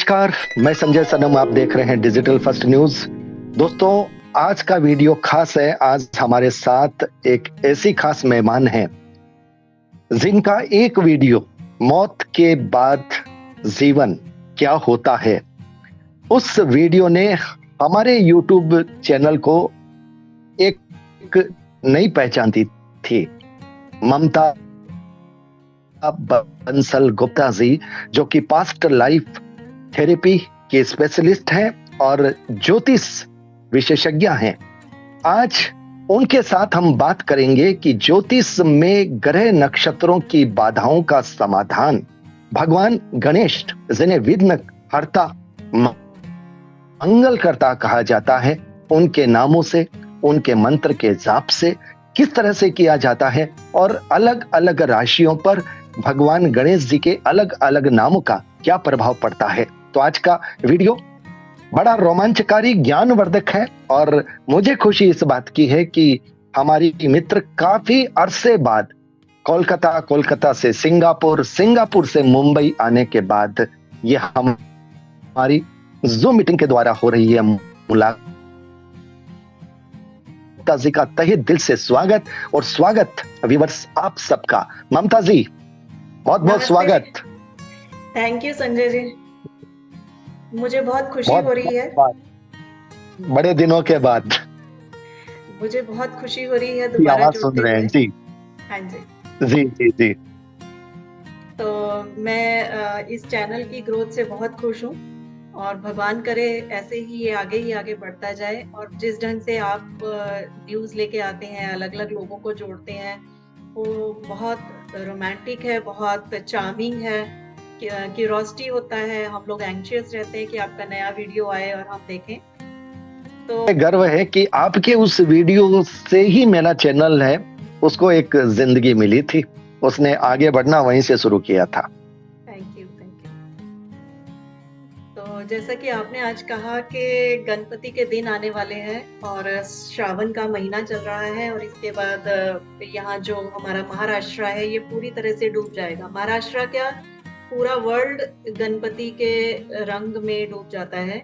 नमस्कार। मैं संजय सनम, आप देख रहे हैं डिजिटल फर्स्ट न्यूज। दोस्तों, आज का वीडियो खास है। आज हमारे साथ एक ऐसी खास मेहमान हैं जिनका एक वीडियो, मौत के बाद जीवन क्या होता है, उस वीडियो ने हमारे यूट्यूब चैनल को एक नई पहचान दी थी। ममता बंसल गुप्ता जी, जो कि पास्ट लाइफ थेरेपी के स्पेशलिस्ट हैं और ज्योतिष विशेषज्ञ हैं। आज उनके साथ हम बात करेंगे कि ज्योतिष में ग्रह नक्षत्रों की बाधाओं का समाधान भगवान गणेश, जिन्हें विघ्न हर्ता मंगलकर्ता कहा जाता है, उनके नामों से, उनके मंत्र के जाप से किस तरह से किया जाता है और अलग अलग राशियों पर भगवान गणेश जी के अलग अलग नामों का क्या प्रभाव पड़ता है। तो आज का वीडियो बड़ा रोमांचकारी, ज्ञानवर्धक है और मुझे खुशी इस बात की है कि हमारी मित्र काफी अरसे बाद कोलकाता से सिंगापुर, सिंगापुर से मुंबई आने के बाद ये हमारी जूम मीटिंग के द्वारा हो रही है मुलाकात। ममता जी का तहे दिल से स्वागत और स्वागत व्यूअर्स आप सबका। ममता जी, बहुत बहुत स्वागत। थैंक यू संजय जी, मुझे बहुत खुशी हो रही है। बड़े दिनों के बाद मुझे बहुत खुशी हो रही है दोबारा सुन रहे हैं जी। हाँ जी जी जी जी। तो मैं इस चैनल की ग्रोथ से बहुत खुश हूँ और भगवान करे ऐसे ही ये आगे बढ़ता जाए। और जिस ढंग से आप न्यूज़ लेके आते हैं, अलग अलग लोगों को जोड़ते हैं, वो बहुत रोमांटिक है, बहुत चार्मिंग है। क्यूरोसिटी होता है, हम लोग एंग्शियस रहते हैं कि आपका नया वीडियो आए और हम देखें। तो गर्व है कि आपके उस वीडियो से ही मेरा चैनल है, उसको एक जिंदगी मिली थी, उसने आगे बढ़ना वहीं से शुरू किया था। Thank you. तो जैसा कि आपने आज कहा कि गणपति के दिन आने वाले हैं और श्रावण का महीना चल रहा है और इसके बाद यहाँ जो हमारा महाराष्ट्र है ये पूरी तरह से डूब जाएगा। महाराष्ट्र क्या, पूरा वर्ल्ड गणपति के रंग में डूब जाता है।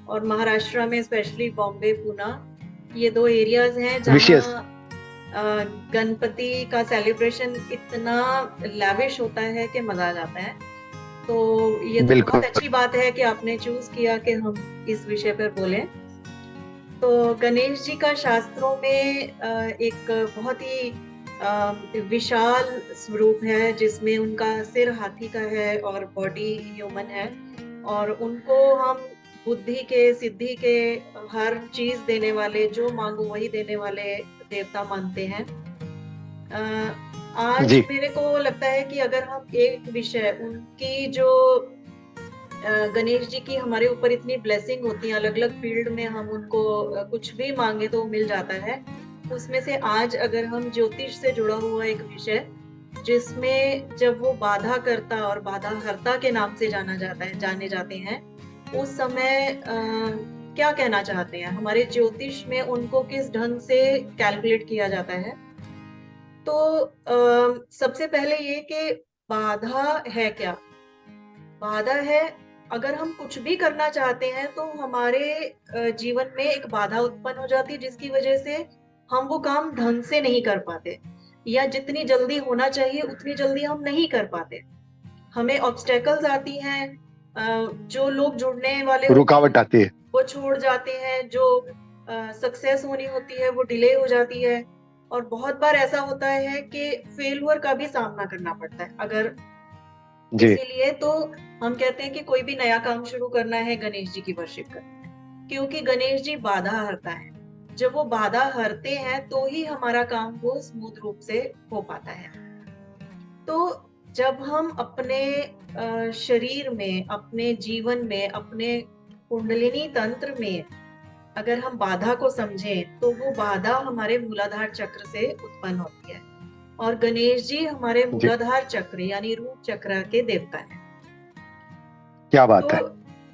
और महाराष्ट्र में स्पेशली बॉम्बे, पुणे, ये दो एरियाज हैं जहाँ गणपति का सेलिब्रेशन इतना लैविश होता है कि मजा आ जाता है। तो ये तो बहुत अच्छी बात है कि आपने चूज किया कि हम इस विषय पर बोलें। तो गणेश जी का शास्त्रों में एक बहुत ही विशाल स्वरूप है जिसमें उनका सिर हाथी का है और बॉडी ह्यूमन है। और उनको हम बुद्धि के, सिद्धि के, हर चीज देने वाले, जो मांगो वही देने वाले देवता मानते हैं। आज मेरे को लगता है कि अगर हम एक विषय, उनकी जो गणेश जी की हमारे ऊपर इतनी ब्लेसिंग होती है, अलग अलग फील्ड में हम उनको कुछ भी मांगे तो मिल जाता है। उसमें से आज अगर हम ज्योतिष से जुड़ा हुआ एक विषय, जिसमें जब वो बाधा करता और बाधा हरता के नाम से जाने जाते हैं, उस समय क्या कहना चाहते हैं, हमारे ज्योतिष में उनको किस ढंग से कैलकुलेट किया जाता है। तो सबसे पहले ये कि बाधा है क्या? बाधा है, अगर हम कुछ भी करना चाहते हैं तो हमारे जीवन में एक बाधा उत्पन्न हो जाती है जिसकी वजह से हम वो काम ढंग से नहीं कर पाते, या जितनी जल्दी होना चाहिए उतनी जल्दी हम नहीं कर पाते। हमें ऑब्स्टेकल्स आती हैं, जो लोग जुड़ने वाले रुकावट आती है वो छोड़ जाते हैं, जो सक्सेस होनी होती है वो डिले हो जाती है। और बहुत बार ऐसा होता है कि फेलियर का भी सामना करना पड़ता है। अगर इसीलिए तो हम कहते हैं कि कोई भी नया काम शुरू करना है, गणेश जी की वर्शिप करना है, क्योंकि गणेश जी बाधा हरता है। जब वो बाधा हरते हैं तो ही हमारा काम वो स्मूथ रूप से हो पाता है। तो जब हम अपने शरीर में, अपने जीवन में, अपने कुंडलिनी तंत्र में अगर हम बाधा को समझें तो वो बाधा हमारे मूलाधार चक्र से उत्पन्न होती है। और गणेश जी हमारे मूलाधार चक्र यानी रूट चक्र के देवता हैं। क्या बात है।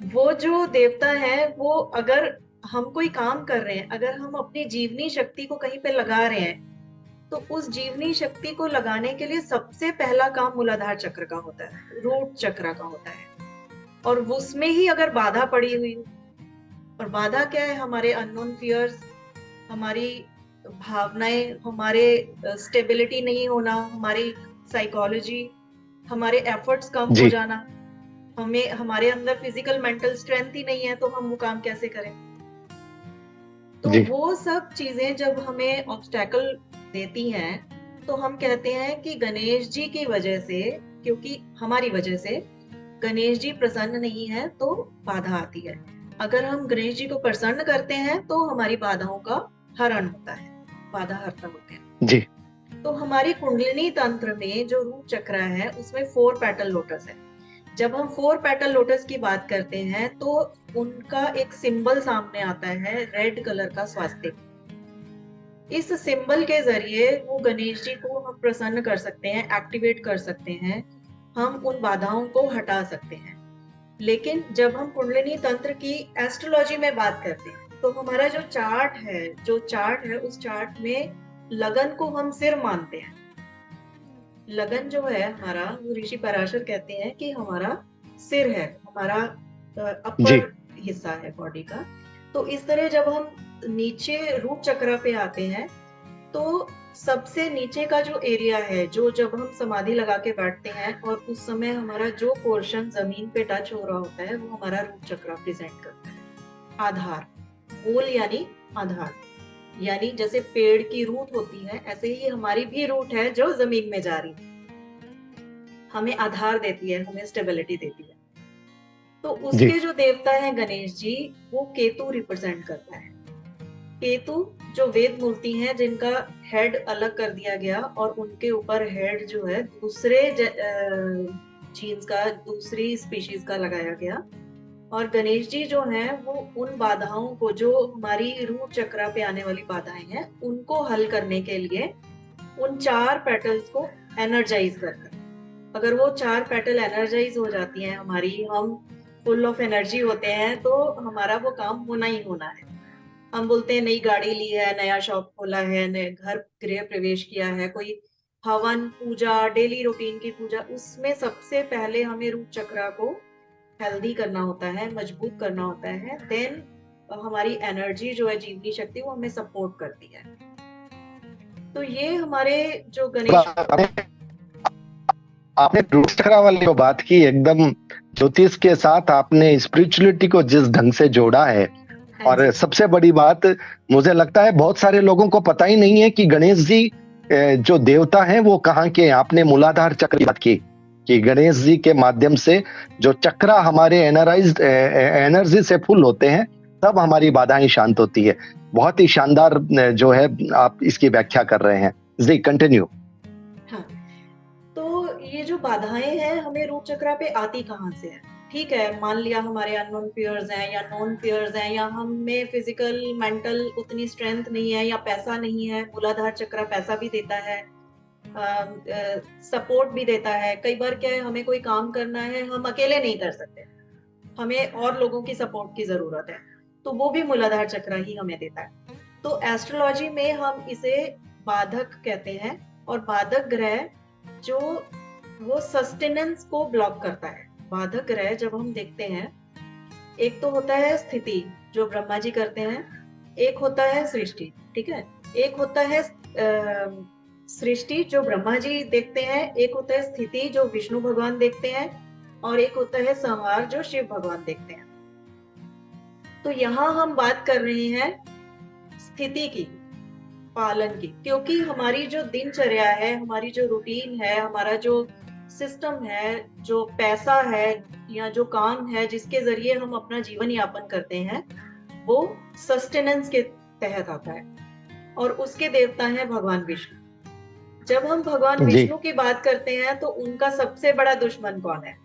वो जो देवता है, वो अगर हम कोई काम कर रहे हैं, अगर हम अपनी जीवनी शक्ति को कहीं पे लगा रहे हैं, तो उस जीवनी शक्ति को लगाने के लिए सबसे पहला काम मूलाधार चक्र का होता है, रूट चक्र का होता है। और उसमें ही अगर बाधा पड़ी हुई हो, और बाधा क्या है, हमारे अननोन फियर्स, हमारी भावनाएं, हमारे स्टेबिलिटी नहीं होना, हमारी साइकोलॉजी, हमारे एफर्ट्स कम हो जी जाना, हमें हमारे अंदर फिजिकल मेंटल स्ट्रेंथ ही नहीं है, तो हम वो काम कैसे करें। तो जी वो सब चीजें जब हमें ऑब्स्टेकल देती हैं, तो हम कहते हैं कि गणेश जी की वजह से, क्योंकि हमारी वजह से गणेश जी प्रसन्न नहीं है, तो बाधा आती है। अगर हम गणेश जी को प्रसन्न करते हैं तो हमारी बाधाओं का हरण होता है, बाधा हरता होते हैं। जी तो हमारी कुंडलिनी तंत्र में जो रूट चक्र है उसमें 4 पेटल लोटस है। जब हम 4 पेटल लोटस की बात करते हैं तो उनका एक सिंबल सामने आता है, रेड कलर का स्वास्तिक। इस सिंबल के जरिए वो गणेश जी को हम प्रसन्न कर सकते हैं, एक्टिवेट कर सकते हैं, हम उन बाधाओं को हटा सकते हैं। लेकिन जब हम कुंडलिनी तंत्र की एस्ट्रोलॉजी में बात करते हैं तो हमारा जो चार्ट है उस चार्ट में लगन को हम सिर मानते हैं। लगन जो है हमारा, वो ऋषि पराशर कहते हैं कि हमारा सिर है, हमारा जी अपर हिस्सा है बॉडी का। तो इस तरह जब हम नीचे रूट चक्र पे आते हैं तो सबसे नीचे का जो एरिया है, जो जब हम समाधि लगा के बैठते हैं और उस समय हमारा जो पोर्शन जमीन पे टच हो रहा होता है, वो हमारा रूट चक्र प्रेजेंट करता है। आधार, मूल यानी आधार, यानी जैसे पेड़ की रूट होती है, ऐसे ही हमारी भी रूट है जो जमीन में जा रही है, हमें आधार देती है, हमें स्टेबिलिटी देती है। तो जी उसके जो देवता है गणेश जी, वो केतु रिप्रेजेंट करता है। केतु जो वेद मूर्ति हैं, जिनका हेड अलग कर दिया गया और उनके ऊपर हेड जो है दूसरे जीन्स का, दूसरी स्पीशीज का लगाया गया। और गणेश जी जो हैं वो उन बाधाओं को, जो हमारी रूट चक्र पे आने वाली बाधाएं हैं, उनको हल करने के लिए उन 4 पेटल्स को एनर्जाइज करते हैं। अगर वो 4 पेटल एनर्जाइज हो जाती हैं हमारी, हम फुल ऑफ एनर्जी होते हैं, तो हमारा वो काम होना ही होना है। हम बोलते हैं नई गाड़ी ली है, नया शॉप खोला है, नए घर गृह प्रवेश किया है, कोई हवन पूजा, डेली रूटीन की पूजा, उसमें सबसे पहले हमें रूट चक्र को हेल्दी करना होता है, मजबूत करना होता है। देन हमारी एनर्जी जो है, जीवनी शक्ति, वो हमें सपोर्ट करती है। तो ये हमारे जो गणेश, आपने आपने रूट चक्र वाली जो बात की, एकदम ज्योतिष के साथ आपने स्पिरिचुअलिटी को जिस ढंग से जोड़ा है। हाँ और जी, सबसे बड़ी बात, मुझे लगता है बहुत सारे लोगों को पता ही नहीं है कि गणेश जी जो देवता हैं वो कहाँ के हैं। आपने मूलाधार चक्र की बात की कि गणेश जी के माध्यम से जो चक्र हमारे एनर्जाइज एनर्जी से फुल होते हैं, तब हमारी बाधाएं शांत होती है। बहुत ही शानदार जो है आप इसकी व्याख्या कर रहे हैं। जी कंटिन्यू। हाँ। तो ये जो बाधाएं हैं, हमें रूट चक्र पे आती कहाँ से है? ठीक है, मान लिया हमारे अननोन फियर्स हैं या नोन फियर्स हैं, या हम में फिजिकल मेंटल उतनी स्ट्रेंथ नहीं है, या पैसा नहीं है। मूलाधार चक्र पैसा भी देता है, सपोर्ट भी देता है। कई बार क्या है, हमें कोई काम करना है, हम अकेले नहीं कर सकते, हमें और लोगों की सपोर्ट की जरूरत है, तो वो भी मूलाधार चक्र ही हमें देता है। तो एस्ट्रोलॉजी में हम इसे बाधक कहते हैं। और बाधक ग्रह जो, वो सस्टेनेंस को ब्लॉक करता है। बाधक ग्रह जब हम देखते हैं, एक तो होता है स्थिति जो ब्रह्मा जी करते हैं, एक होता है सृष्टि, ठीक है। एक होता है सृष्टि जो ब्रह्मा जी देखते हैं, एक होता है स्थिति जो विष्णु भगवान देखते हैं, और एक होता है संहार जो शिव भगवान देखते हैं। तो यहाँ हम बात कर रहे हैं स्थिति की, पालन की, क्योंकि हमारी जो दिनचर्या है, हमारी जो रूटीन है, हमारा जो सिस्टम है, जो पैसा है या जो काम है जिसके जरिए हम अपना जीवन यापन करते हैं, वो सस्टेनेंस के तहत आता है। और उसके देवता हैं भगवान विष्णु। जब हम भगवान जी विष्णु की बात करते हैं तो उनका सबसे बड़ा दुश्मन कौन है?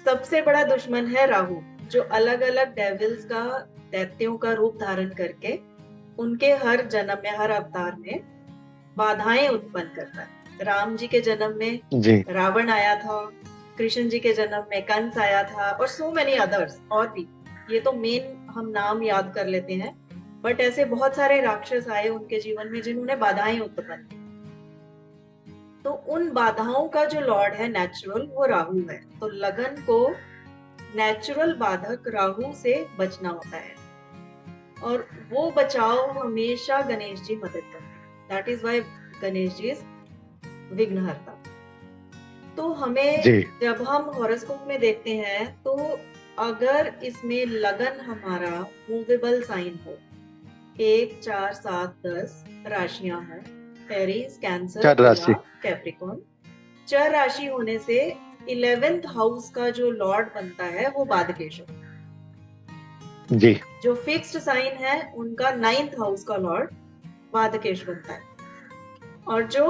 सबसे बड़ा दुश्मन है राहु, जो अलग अलग डेविल्स का, दैत्यों का रूप धारण करके उनके हर जन्म में, हर अवतार में बाधाएं उत्पन्न करता है। राम जी के जन्म में जी रावण आया था, कृष्ण जी के जन्म में कंस आया था, और सो मेनी अदर्स और भी। ये तो मेन हम नाम याद कर लेते हैं, बट ऐसे बहुत सारे राक्षस आए उनके जीवन में जिन्होंने बाधाएं उत्पन्न की। तो उन बाधाओं का जो लॉर्ड है नेचुरल, वो राहु है। तो लगन को नेचुरल बाधक राहु से बचना होता है, और वो बचाव हमेशा गणेश जी मदद करते हैं। That is why Ganesh ji is Vighnaharta. तो हमें जी जब हम हॉरोस्कोप में देखते हैं, तो अगर इसमें लगन हमारा मूवेबल साइन हो, 1, 4, 7, 10 राशियां हैं, एरीज, कैंसर, चर तुला, राशि। कैप्रिकॉर्न। चर राशि होने से 11th हाउस का जो लॉर्ड बनता है वो बाधकेश है। जी जो फिक्स्ड साइन है उनका 9th हाउस का लॉर्ड बाधकेश बनता है, और जो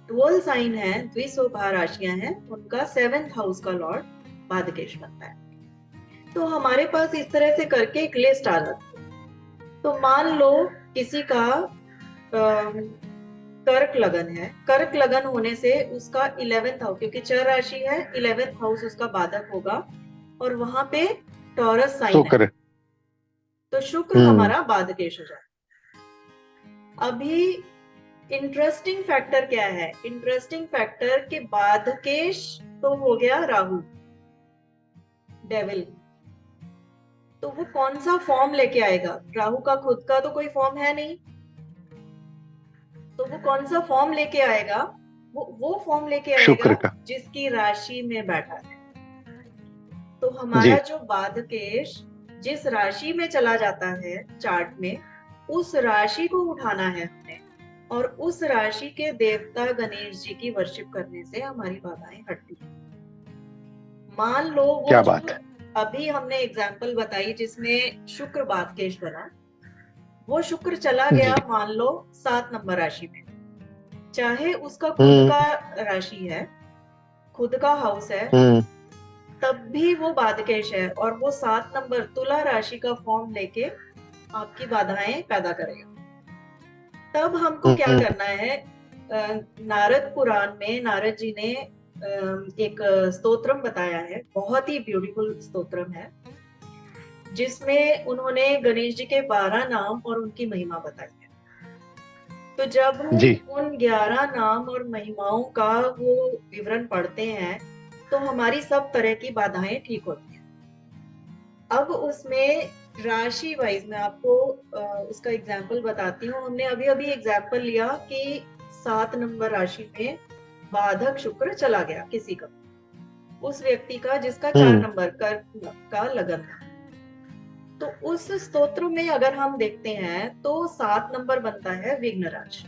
डुअल साइन है, द्विशोभा राशियां हैं, उनका 7th हाउस का लॉर्ड बाधकेश बनता है। तो हमारे पास इस तरह से करके एक लिस्ट आ जाती है। तो मान लो किसी का कर्क लगन है, कर्क लगन होने से उसका 11th हाउस, क्योंकि चर राशि है, 11th हाउस उसका बाधक होगा, और वहां पे टॉरस साइन है, शुक्र। तो शुक्र हमारा बाधकेश हो जाए। अभी इंटरेस्टिंग फैक्टर क्या है? इंटरेस्टिंग फैक्टर के बाधकेश तो हो गया राहु, डेविल। तो वो कौन सा फॉर्म लेके आएगा? राहु का खुद का तो कोई फॉर्म है नहीं, तो वो कौन सा फॉर्म लेके आएगा? वो फॉर्म लेके शुक्र आएगा का। जिसकी राशि में बैठा है। तो हमारा जी जो बाधकेश जिस राशि में चला जाता है चार्ट में, उस राशि को उठाना है हमें, और उस राशि के देवता गणेश जी की वर्शिप करने से हमारी बाधाएं हटती हैं। मान लो वो क्या जो बात है। अभी हमने एग्जाम्पल बताई जिसमें शुक्र बाधकेश बना, वो शुक्र चला जी गया मान लो 7 नंबर राशि में, चाहे उसका खुद का राशि है, खुद का हाउस है, तब भी वो बाधकेश है, और वो 7 नंबर तुला राशि का फॉर्म लेके आपकी बाधाएं पैदा करेगा। तब हमको क्या करना है? नारद पुराण में नारद जी ने एक स्तोत्रम बताया है, बहुत ही ब्यूटीफुल स्तोत्रम है, जिसमें उन्होंने गणेश जी के 12 नाम और उनकी महिमा बताई है। तो जब हम जी उन 11 नाम और महिमाओं का वो विवरण पढ़ते हैं, तो हमारी सब तरह की बाधाएं ठीक होती हैं। अब उसमें राशि वाइज मैं आपको उसका एग्जाम्पल बताती हूँ। हमने अभी अभी एग्जाम्पल लिया कि 7 नंबर राशि में बाधक शुक्र चला गया किसी का, उस व्यक्ति का जिसका 4 नंबर का लगन था। तो उस स्तोत्र में अगर हम देखते हैं तो 7 नंबर बनता है विघ्नराज।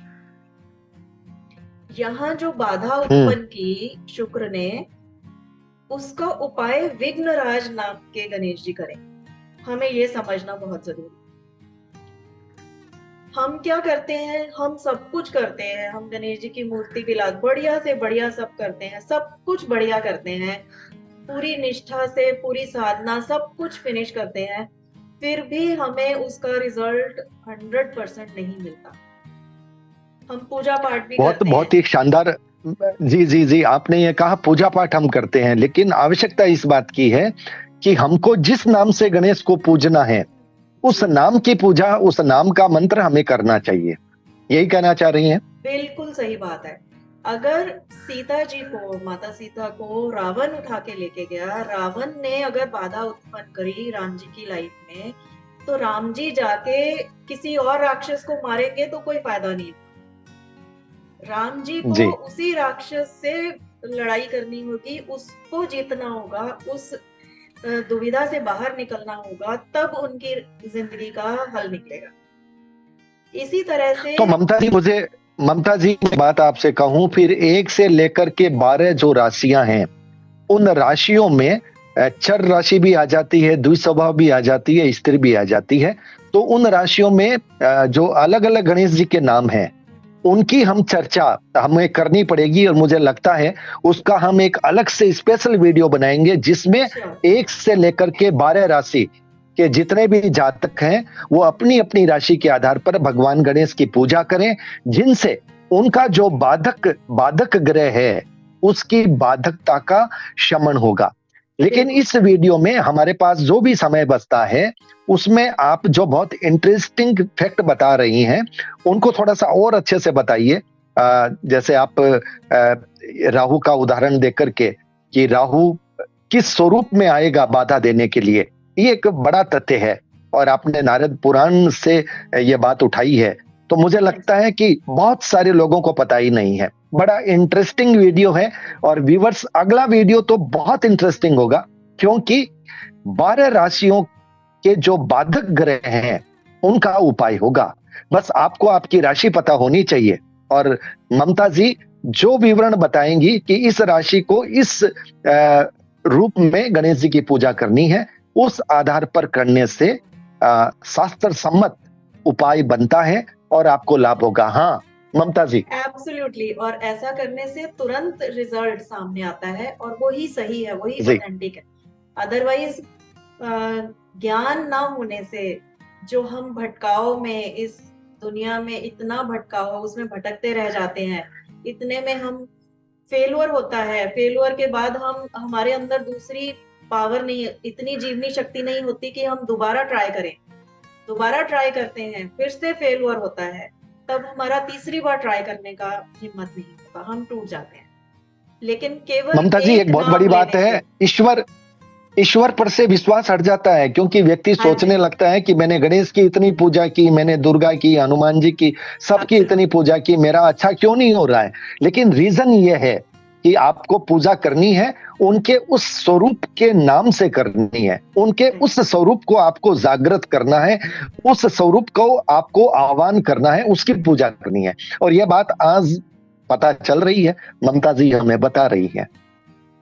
यहाँ जो बाधा उत्पन्न की शुक्र ने, उसका उपाय विघ्नराज नाम के गणेश जी करें। हमें ये समझना बहुत जरूरी। हम क्या करते हैं? हम सब कुछ करते हैं, हम गणेश जी की मूर्ति भी बढ़िया से बढ़िया सब करते हैं, सब कुछ बढ़िया करते हैं, पूरी निष्ठा से पूरी साधना सब कुछ फिनिश करते हैं, फिर भी हमें उसका रिजल्ट 100% नहीं मिलता। हम पूजा पाठ भी करते हैं। बहुत ही शानदार। जी जी जी, आपने ये कहा पूजा पाठ हम करते हैं, लेकिन आवश्यकता इस बात की है कि हमको जिस नाम से गणेश को पूजना है, उस नाम की पूजा, उस नाम का मंत्र हमें करना चाहिए। यही कहना चाह रही हैं? बिल्कुल सही बात है। अगर सीता जी को, माता सीता को रावण उठा के लेके गया, रावण ने अगर बाधा उत्पन्न करी राम जी की लाइफ में, तो राम जी जाके किसी और राक्षस को मारेंगे तो कोई फायदा नहीं। राम जी को जी उसी राक्षस से लड़ाई करनी होगी, उसको जीतना होगा, उस दुविधा से बाहर निकलना होगा, तब उनकी जिंदगी का हल निकलेगा। इसी तरह से तो ममता जी एक बात आपसे कहूं, फिर 1 से लेकर के 12 जो राशियां हैं, उन राशियों में चर राशि भी आ जाती है, द्विस्वभाव भी आ जाती है, स्त्री भी आ जाती है। तो उन राशियों में जो अलग अलग गणेश जी के नाम हैं, उनकी हम चर्चा हमें करनी पड़ेगी, और मुझे लगता है उसका हम एक अलग से स्पेशल वीडियो बनाएंगे, जिसमें 1 से लेकर के 12 राशि के जितने भी जातक हैं, वो अपनी अपनी राशि के आधार पर भगवान गणेश की पूजा करें, जिनसे उनका जो बाधक ग्रह है, उसकी बाधकता का शमन होगा। लेकिन इस वीडियो में हमारे पास जो भी समय बचता है, उसमें आप जो बहुत इंटरेस्टिंग फैक्ट बता रही हैं, उनको थोड़ा सा और अच्छे से बताइए। जैसे आप राहु का उदाहरण देकर के, कि राहु किस स्वरूप में आएगा बाधा देने के लिए, ये एक बड़ा तथ्य है। और आपने नारद पुराण से ये बात उठाई है, तो मुझे लगता है कि बहुत सारे लोगों को पता ही नहीं है। बड़ा इंटरेस्टिंग वीडियो है, और व्यूवर्स अगला वीडियो तो बहुत इंटरेस्टिंग होगा, क्योंकि 12 राशियों के जो बाधक ग्रह हैं उनका उपाय होगा। बस आपको आपकी राशि पता होनी चाहिए, और ममता जी जो विवरण बताएंगी कि इस राशि को इस रूप में गणेश जी की पूजा करनी है, उस आधार पर करने से शास्त्र सम्मत उपाय बनता है और आपको लाभ होगा। हाँ ममता जी। एब्सोल्युटली, और ऐसा करने से तुरंत रिजल्ट सामने आता है, और वही सही है, वही जी ऑथेंटिक है। अदरवाइज ज्ञान ना होने से जो हम भटकाव में, इस दुनिया में इतना भटकाव, उसमें भटकते रह जाते हैं, इतने में हम फेलुअर होता है। फेलुअर के बाद हम, हमारे अंदर दूसरी पावर नहीं, इतनी जीवनी शक्ति नहीं होती कि हम दोबारा ट्राई करें। दोबारा ट्राई करते हैं, फिर से फेलुअर होता है, तब हमारा तीसरी बार ट्राई करने का हिम्मत नहीं होता, हम टूट जाते हैं। लेकिन केवल ममता जी, एक एक बहुत नाम बड़ी बात लेने है, से, ईश्वर पर से विश्वास हट जाता है, क्योंकि व्यक्ति हाँ जी, सोचने लगता है कि मैंने गणेश की इतनी पूजा की, मैंने दुर्गा की, हनुमान जी की, सबकी इतनी एब्सोल्युटली, पूजा की, मेरा अच्छा क्यों नहीं हो रहा है। लेकिन रीजन ये है कि आपको पूजा करनी है, उनके उस स्वरूप के नाम से करनी है, उनके उस स्वरूप को आपको जागृत करना है, उस स्वरूप को आपको आह्वान करना है, उसकी पूजा करनी है। और यह बात आज पता चल रही है, ममता जी हमें बता रही है।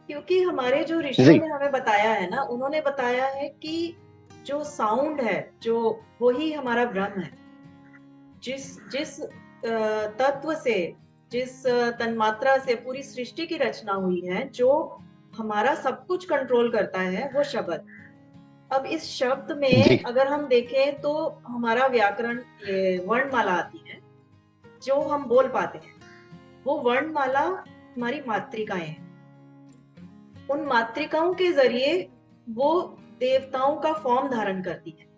क्योंकि हमारे जो ऋषियों जी ने हमें बताया है ना, उन्होंने बताया है कि जो साउंड है, जो वही हमारा ब्रह्म है। जिस जिस तत्व से, जिस तन्मात्रा से पूरी सृष्टि की रचना हुई है, जो हमारा सब कुछ कंट्रोल करता है, वो शब्द। अब इस शब्द जी में अगर हम देखें तो हमारा व्याकरण, ये वर्णमाला आती है जो हम बोल पाते हैं, वो वर्णमाला हमारी मातृकाएं हैं। उन मातृकाओं के जरिए वो देवताओं का फॉर्म धारण करती है।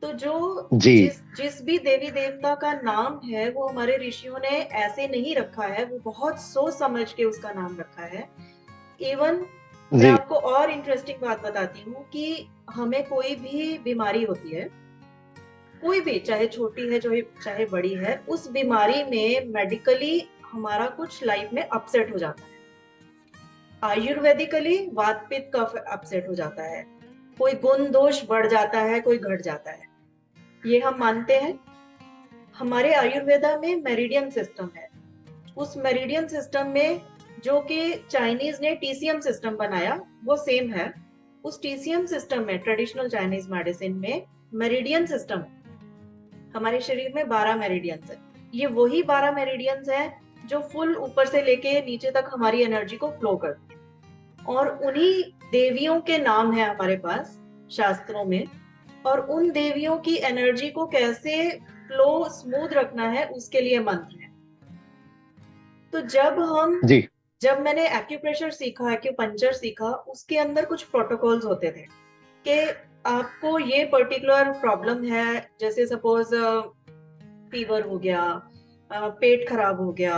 तो जो जी जिस जिस भी देवी देवता का नाम है, वो हमारे ऋषियों ने ऐसे नहीं रखा है, वो बहुत सोच समझ के उसका नाम रखा है। इवन मैं जी आपको और इंटरेस्टिंग बात बताती हूँ कि हमें कोई भी बीमारी होती है, कोई भी, चाहे छोटी है चाहे बड़ी है, उस बीमारी में मेडिकली हमारा कुछ लाइफ में अपसेट हो जाता है। आयुर्वेदिकली वात पित्त का अपसेट हो जाता है, कोई गुण दोष बढ़ जाता है, कोई घट जाता है, ये हम मानते हैं। हमारे आयुर्वेदा में मेरिडियन सिस्टम है। उस मेरिडियन सिस्टम में, जो कि चाइनीज ने टीसीएम सिस्टम बनाया, वो सेम है। उस टीसीएम सिस्टम में, ट्रेडिशनल चाइनीज मेडिसिन में मेरिडियन सिस्टम, हमारे शरीर में 12 मेरिडियंस है। ये वही 12 मेरिडियंस है जो फुल ऊपर से लेके नीचे तक हमारी एनर्जी को फ्लो करती है। और उन्हीं देवियों के नाम है हमारे पास शास्त्रों में, और उन देवियों की एनर्जी को कैसे फ्लो स्मूथ रखना है, उसके लिए मंत्र है। तो जी जब मैंने एक्यूप्रेशर सीखा, एक्यूपंक्चर सीखा, उसके अंदर कुछ प्रोटोकॉल्स होते थे कि आपको ये पर्टिकुलर प्रॉब्लम है, जैसे सपोज फीवर हो गया, पेट खराब हो गया,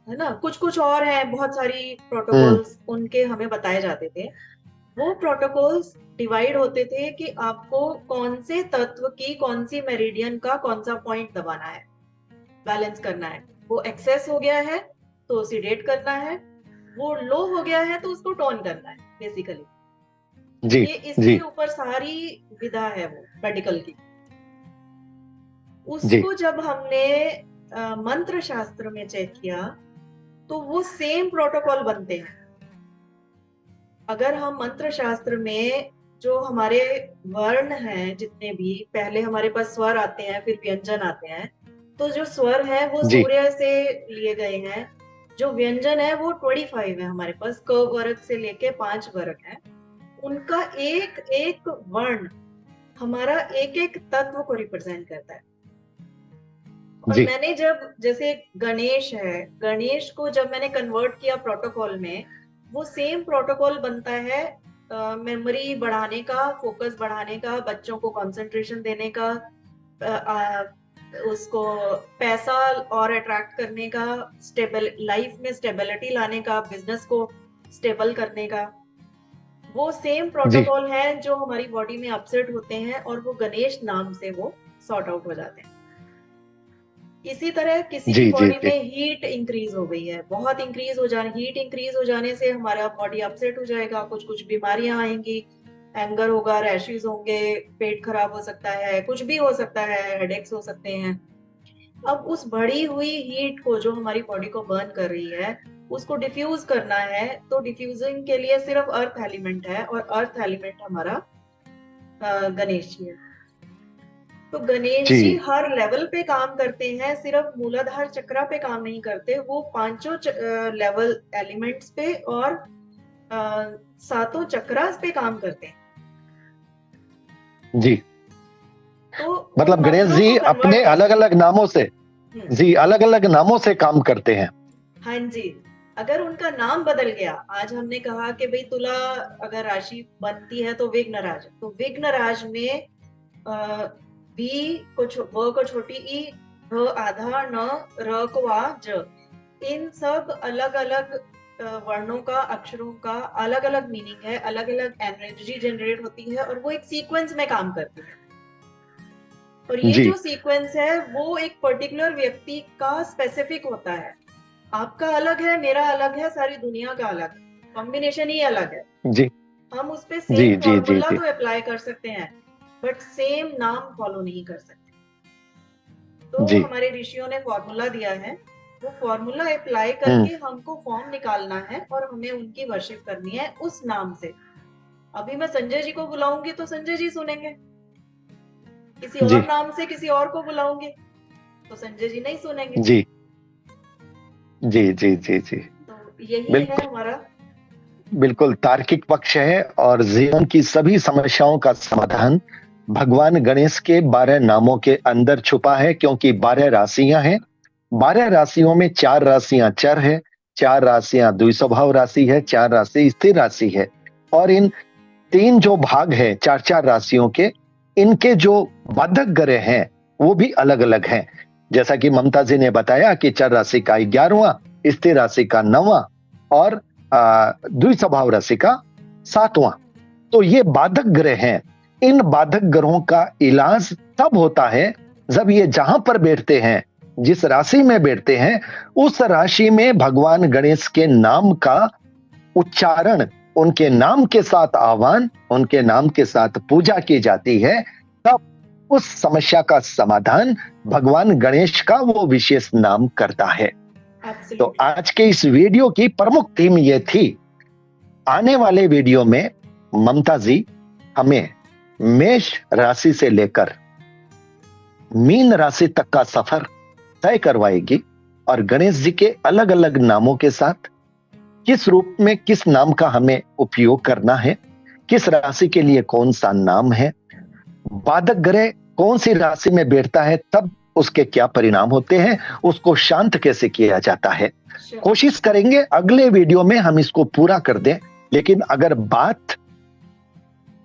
है ना, कुछ कुछ और है, बहुत सारी हम्म प्रोटोकॉल्स उनके हमें बताए जाते थे। वो प्रोटोकॉल्स डिवाइड होते थे कि आपको कौन से तत्व की, कौन सी मेरिडियन का कौन सा पॉइंट दबाना है, बैलेंस करना है। वो एक्सेस हो गया है तो सीडेट करना है, वो लो हो गया है तो उसको टोन करना है, बेसिकली। जी ये जी इसके ऊपर सारी विधा है वो मेडिकल की। जी उसको जब हमने मंत्र शास्त्र में चेक किया, तो वो सेम प्रोटोकॉल बनते हैं। अगर हम मंत्र शास्त्र में जो हमारे वर्ण हैं, जितने भी, पहले हमारे पास स्वर आते हैं, फिर व्यंजन आते हैं। तो जो स्वर है वो जी सूर्य से लिए गए हैं, जो व्यंजन है वो 25 है हमारे पास, क वर्ग से लेके 5 वर्ग है। उनका एक एक वर्ण हमारा एक एक तत्व को रिप्रेजेंट करता है। और जी मैंने जब, जैसे गणेश है, गणेश को जब मैंने कन्वर्ट किया प्रोटोकॉल में, वो सेम प्रोटोकॉल बनता है मेमोरी बढ़ाने का, फोकस बढ़ाने का, बच्चों को कंसंट्रेशन देने का, उसको पैसा और अट्रैक्ट करने का, स्टेबल लाइफ में स्टेबिलिटी लाने का, बिजनेस को स्टेबल करने का। वो सेम जी प्रोटोकॉल है जो हमारी बॉडी में अपसेट होते हैं और वो गणेश नाम से वो सॉर्ट आउट हो जाते हैं। इसी तरह किसी की जी जी बॉडी जी में हीट इंक्रीज हो गई है, बहुत इंक्रीज हो जाने, हीट इंक्रीज हो जाने से हमारा बॉडी अपसेट हो जाएगा, कुछ कुछ बीमारियां आएंगी, एंगर होगा, रैशेज होंगे, पेट खराब हो सकता है, कुछ भी हो सकता है, हेडेक्स हो सकते हैं। अब उस बढ़ी हुई हीट को जो हमारी बॉडी को बर्न कर रही है, उसको डिफ्यूज करना है, तो डिफ्यूजिंग के लिए सिर्फ अर्थ एलिमेंट है, और अर्थ एलिमेंट हमारा गणेश जी है। तो गणेश जी जी हर लेवल पे काम करते हैं, सिर्फ मूलाधार चक्रा पे काम नहीं करते, वो पांचों लेवल एलिमेंट्स पे और सातों चक्रास पे काम करते हैं। जी। तो उन मतलब गणेश मंत्रों को जी अपने कन्वर्ट अलग करते अलग नामों से, हैं। जी अलग अलग नामों से काम करते हैं। हाँ जी। अगर उनका नाम बदल गया, आज हमने कहा कि भाई तुला अगर राशि बनती है तो विघ्नराज, तो विघ्नराज में वी को व को छोटी ई, भ आधा, न, र को आ, ज, इन सब अलग अलग वर्णों का, अक्षरों का अलग अलग मीनिंग है, अलग अलग एनर्जी जनरेट होती है, और वो एक सीक्वेंस में काम करती है। और ये जी जो सीक्वेंस है वो एक पर्टिकुलर व्यक्ति का स्पेसिफिक होता है। आपका अलग है, मेरा अलग है, सारी दुनिया का अलग है, कॉम्बिनेशन ही अलग है। जी हम उस पे जी सेम जी जी फॉर्मूला जी तो अप्लाई कर सकते हैं, बट सेम नाम फॉलो नहीं कर सकते। तो जी। हमारे ऋषियों ने फॉर्मूला दिया है, वो फॉर्मूला अप्लाई हम्म। करके हमको फॉर्म निकालना है और हमें उनकी वर्शिप करनी है उस नाम से। अभी मैं संजय जी को बुलाऊंगी तो संजय जी सुनेंगे, किसी जी और नाम से किसी और को बुलाऊंगी तो संजय जी नहीं सुनेंगे। जी जी जी जी जी। तो यही है बिल्कुल हमारा। बिल्कुल तार्किक पक्ष है, और जीवन की सभी समस्याओं का समाधान भगवान गणेश के 12 नामों के अंदर छुपा है, क्योंकि 12 राशियां हैं। 12 राशियों में 4 राशियां चर है, 4 राशियां द्विस्वभाव राशि है, 4 राशि स्थिर राशि है। और इन 3 जो भाग है 4 4 राशियों के, इनके जो बाधक ग्रह हैं वो भी अलग अलग हैं। जैसा कि ममता जी ने बताया कि चर राशि का 11वां, स्थिर राशि का 9वां, और द्विस्वभाव राशि का 7वां। तो ये बाधक ग्रह हैं। इन बाधक ग्रहों का इलाज तब होता है जब ये जहां पर बैठते हैं, जिस राशि में बैठते हैं, उस राशि में भगवान गणेश के नाम का उच्चारण, उनके नाम के साथ आह्वान, उनके नाम के साथ पूजा की जाती है, तब उस समस्या का समाधान भगवान गणेश का वो विशेष नाम करता है। तो एब्सोल्युटली। आज के इस वीडियो की प्रमुख थीम ये थी। आने वाले वीडियो में ममता जी हमें मेष राशि से लेकर मीन राशि तक का सफर तय करवाएगी, और गणेश जी के अलग अलग नामों के साथ किस रूप में किस नाम का हमें उपयोग करना है, किस राशि के लिए कौन सा नाम है, बाधक ग्रह कौन सी राशि में बैठता है तब उसके क्या परिणाम होते हैं, उसको शांत कैसे किया जाता है। कोशिश करेंगे अगले वीडियो में हम इसको पूरा कर दें, लेकिन अगर बात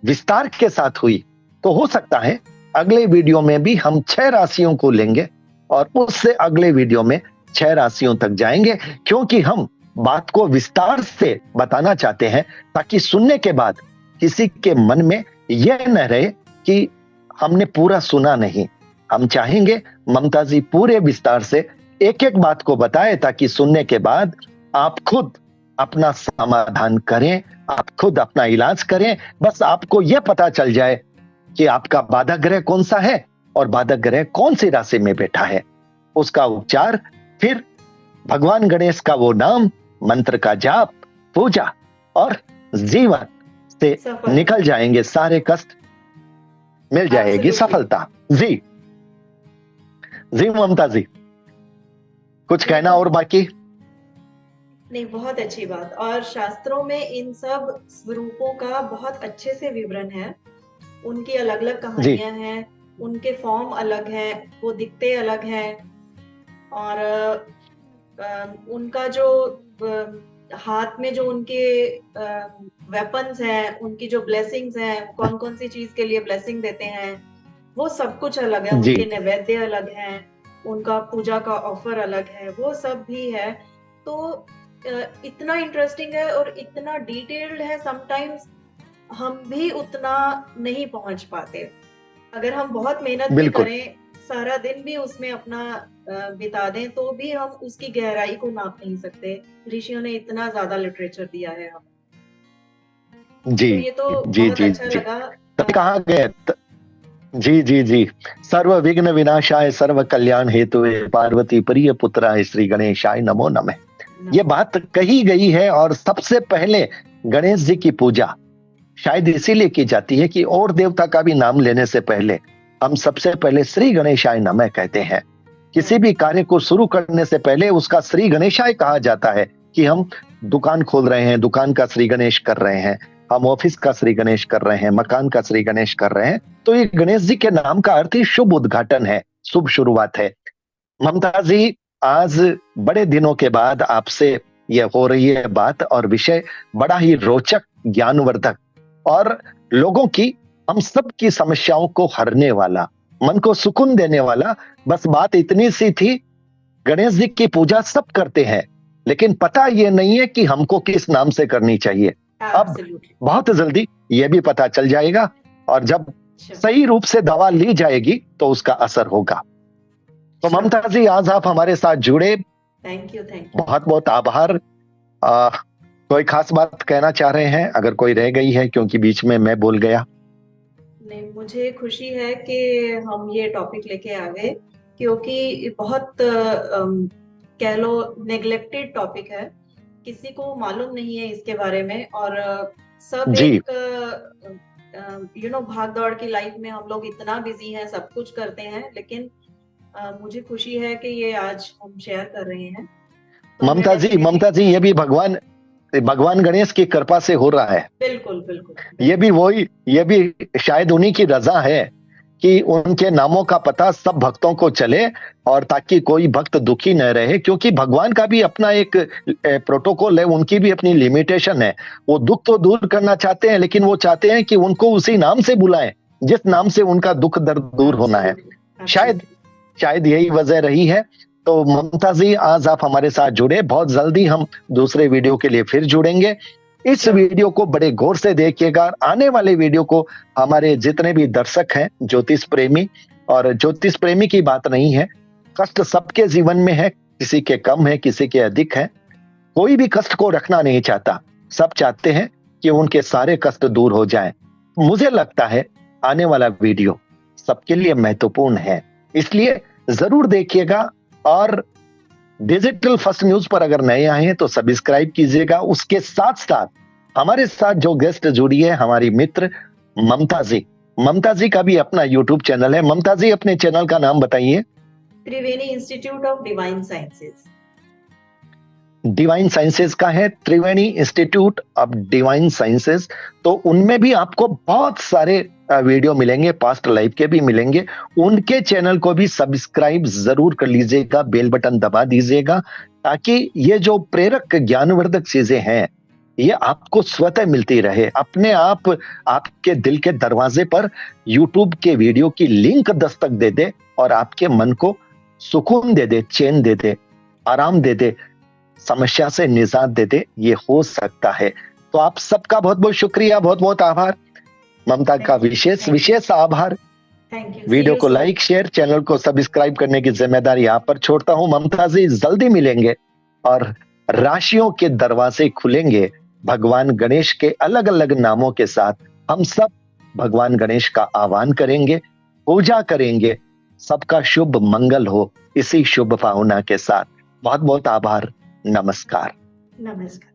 विस्तार के साथ हुई तो हो सकता है अगले वीडियो में भी हम 6 राशियों को लेंगे, और उससे अगले वीडियो में 6 राशियों तक जाएंगे, क्योंकि हम बात को विस्तार से बताना चाहते हैं, ताकि सुनने के बाद किसी के मन में यह न रहे कि हमने पूरा सुना नहीं। हम चाहेंगे ममता जी पूरे विस्तार से एक एक बात को बताए, ताकि सुनने के बाद आप खुद अपना समाधान करें, आप खुद अपना इलाज करें। बस आपको यह पता चल जाए कि आपका बाधक ग्रह कौन सा है और बाधक ग्रह कौन सी राशि में बैठा है, उसका उपचार, फिर भगवान गणेश का वो नाम, मंत्र का जाप, पूजा, और जीवन से सफल। निकल जाएंगे सारे कष्ट, मिल जाएगी एब्सोल्युटली। सफलता। जी जी ममता जी, कुछ नहीं कहना और बाकी? नहीं, बहुत अच्छी बात। और शास्त्रों में इन सब स्वरूपों का बहुत अच्छे से विवरण है, उनकी अलग अलग जी कहानियां हैं, उनके फॉर्म अलग हैं, वो दिखते अलग हैं, और उनका जो हाथ में जो उनके वेपन्स हैं, उनकी जो ब्लेसिंग्स हैं, कौन कौन सी चीज के लिए ब्लेसिंग देते हैं, वो सब कुछ अलग है, जी उनके नैवेद्य अलग हैं, उनका पूजा का ऑफर अलग है, वो सब भी है। तो इतना इंटरेस्टिंग है और इतना डिटेल्ड है, समटाइम्स हम भी उतना नहीं पहुंच पाते। अगर हम बहुत मेहनत भी बिल्कुल। करें, सारा दिन भी उसमें अपना बिता दें, तो भी हम उसकी गहराई को नाप नहीं सकते। ऋषियों ने इतना ज़्यादा लिटरेचर दिया है हमें। जी, तो ये तो जी, बहुत जी, अच्छा जी। लगा। तभी कहा गया जी, जी, जी। सर्व विघ्न विनाशाय सर्व कल्याण हेतुवे पार्वती प्रिय पुत्राय श्री गणेशाय नमो नमः। ये नमः। बात कही गई है और सबसे पहले गणेश जी की पूजा शायद इसीलिए की जाती है कि और देवता का भी नाम लेने से पहले हम सबसे पहले श्री गणेशाय नमः कहते हैं। किसी भी कार्य को शुरू करने से पहले उसका श्री गणेशाय कहा जाता है कि हम दुकान खोल रहे हैं, दुकान का श्री गणेश कर रहे हैं, हम ऑफिस का श्री गणेश कर रहे हैं, मकान का श्री गणेश कर रहे हैं। तो ये गणेश जी के नाम का अर्थ ही शुभ उद्घाटन है, शुभ शुरुआत है। ममता जी, आज बड़े दिनों के बाद आपसे ये हो रही है बात और विषय बड़ा ही रोचक, ज्ञानवर्धक और लोगों की, हम सब की समस्याओं को हरने वाला, मन को सुकून देने वाला। बस बात इतनी सी थी, गणेश जी की पूजा सब करते हैं, लेकिन पता ये नहीं है कि हमको किस नाम से करनी चाहिए। अब एब्सोल्युटली। बहुत जल्दी ये भी पता चल जाएगा और जब श्योर, सही रूप से दवा ली जाएगी तो उसका असर होगा। तो श्योर। ममता जी, आज आप हमारे साथ जुड़े, थैंक यू, थैंक यू। बहुत बहुत आभार। आ, कोई खास बात कहना चाह रहे हैं अगर कोई रह गई है, क्योंकि बीच में मैं बोल गया। नहीं, मुझे खुशी है कि हम ये टॉपिक लेके आ गए, क्योंकि बहुत कह लो नेग्लेक्टेड टॉपिक है। किसी को मालूम नहीं है इसके बारे में, और सब जी, एक भाग दौड़ की लाइफ में हम लोग इतना बिजी हैं, सब कुछ करते हैं, लेकिन मुझे खुशी है कि ये आज हम शेयर कर रहे हैं। तो मैं ममता जी, डेफिनेटली। ममता जी, ये भी भगवान भगवान गणेश की कृपा से हो रहा है। बिल्कुल, बिल्कुल, ये भी शायद उन्हीं की रजा है कि उनके नामों का पता सब भक्तों को चले और ताकि कोई भक्त दुखी न रहे, क्योंकि भगवान का भी अपना एक प्रोटोकॉल है, उनकी भी अपनी लिमिटेशन है। वो दुख तो दूर करना चाहते हैं, लेकिन वो चाहते हैं कि उनको उसी नाम से बुलाएं जिस नाम से उनका दुख दर्द दूर होना है। एब्सोल्युटली, शायद एब्सोल्युटली। शायद यही वजह रही है। तो ममता जी, आज आप हमारे साथ जुड़े, बहुत जल्दी हम दूसरे वीडियो के लिए फिर जुड़ेंगे। इस श्योर। वीडियो को बड़े गौर से देखिएगा। आने वाले वीडियो को हमारे जितने भी दर्शक हैं ज्योतिष प्रेमी, और ज्योतिष प्रेमी की बात नहीं है, कष्ट सबके जीवन में है, किसी के कम है, किसी के अधिक है। कोई भी कष्ट को रखना नहीं चाहता, सब चाहते हैं कि उनके सारे कष्ट दूर हो जाएं। मुझे लगता है आने वाला वीडियो सबके लिए महत्वपूर्ण है, इसलिए जरूर देखिएगा। और डिजिटल फर्स्ट न्यूज पर अगर नए आए हैं तो सब्सक्राइब कीजिएगा। उसके साथ साथ हमारे साथ जो गेस्ट जुड़ी है, हमारी मित्र ममता जी, ममता जी का भी अपना यूट्यूब चैनल है। ममता जी, अपने चैनल का नाम बताइए। Triveni institute of divine sciences. Divine sciences का है, Triveni institute of divine sciences. तो उनमें भी आपको बहुत सारे वीडियो मिलेंगे, पास्ट लाइफ के भी मिलेंगे। उनके चैनल को भी सब्सक्राइब जरूर कर लीजिएगा, बेल बटन दबा दीजिएगा, ताकि ये जो प्रेरक ज्ञानवर्धक चीजें हैं ये आपको स्वतः मिलती रहे। अपने आप आपके दिल के दरवाजे पर यूट्यूब के वीडियो की लिंक दस्तक दे दे और आपके मन को सुकून दे दे, चैन दे दे, आराम दे दे, समस्या से निजात दे दे। ये हो सकता है। तो आप सबका बहुत बहुत शुक्रिया, बहुत बहुत आभार। ममता का विशेष विशेष आभार। Thank you. वीडियो को लाइक, शेयर, चैनल को सब्सक्राइब करने की जिम्मेदारी आप पर छोड़ता हूं। ममता जी, जल्दी मिलेंगे और राशियों के दरवाजे खुलेंगे भगवान गणेश के अलग अलग नामों के साथ। हम सब भगवान गणेश का आह्वान करेंगे, पूजा करेंगे। सबका शुभ मंगल हो इसी शुभ भावना के साथ। बहुत बहुत आभार। नमस्कार। नमस्कार।